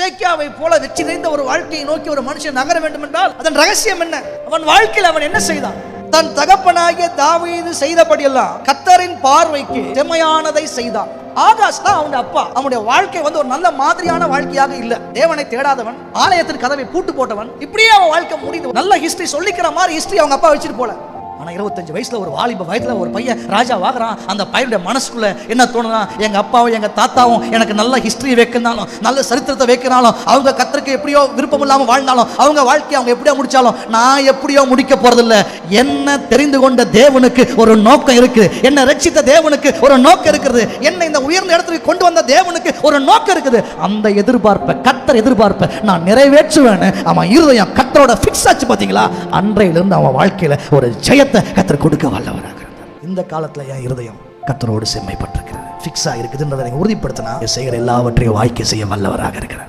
எசேக்கியாவை போல வெற்றி நிறைந்த ஒரு வாழ்க்கையை நோக்கி ஒரு மனுஷன் நகர வேண்டும் என்றால் அதன் ரகசியம் என்ன? அவன் வாழ்க்கையில் அவன் என்ன செய்தான்? தன் தகப்பனாகிய தாவீது செய்தபடியெல்லாம் கர்த்தரின் பார்வைக்கு செம்மையானதை செய்தான். ஆகாஷ் தான் அவனுடைய அப்பா. அவனுடைய வாழ்க்கை ஒரு நல்ல மாதிரியான வாழ்க்கையாக இல்ல. தேவனை தேடாதவன், ஆலயத்தின் கதவை பூட்டு போட்டவன், இப்படியே அவன் வாழ்க்கை முடிந்து நல்ல ஹிஸ்டரி சொல்லிக்கிற மாதிரி ஹிஸ்டரி அவங்க அப்பா வச்சுட்டு போல. ஆனா 25 வயசுல ஒரு வாலிப வயதுல ஒரு பையன் ராஜா வாங்குறான். அந்த பையனுடைய மனசுக்குள்ள என்ன தோணுனா, எங்க அப்பாவும் எங்க தாத்தாவும் எனக்கு நல்ல ஹிஸ்டரி வைக்கனாலும் நல்ல சரித்திரத்தை வைக்கனாலும் அவங்க கர்த்தருக்கு எப்படியோ விருப்பம் இல்லாம வாழ்ந்தாலும் அவங்க வாழ்க்கையை அவங்க எப்படியோ முடிச்சாலும் நான் எப்படியோ முடிக்க போறதில்ல. என்ன தெரிந்து கொண்ட தேவனுக்கு ஒரு நோக்கம் இருக்கு, என்ன ரட்சித்த தேவனுக்கு ஒரு நோக்கம் இருக்குது, என்ன இந்த உயர்ந்த இடத்துக்கு கொண்டு வந்த தேவனுக்கு ஒரு நோக்கம் இருக்குது. அந்த எதிர்பார்ப்பை கர்த்தர் எதிர்பார்ப்பை நான் நிறைவேற்றுவேன்னு அவன் இருதயம் கர்த்தரோட ஃபிக்ஸ் ஆச்சு. பாத்தீங்களா? அன்றையிலிருந்து அவன் வாழ்க்கையில ஒரு ஜெயத்தை கர்த்தர் கொடுக்க வல்லவராக இருந்தார். இந்த காலத்துல என் இருதயம் கர்த்தரோடு செம்மைப்பட்டிருக்கிறது, ஃபிக்ஸா இருக்குதுன்றதை உறுதிப்படுத்தினா செய்கிற எல்லாவற்றையும் வாய்க்க செய்ய வல்லவராக இருக்கிறார்.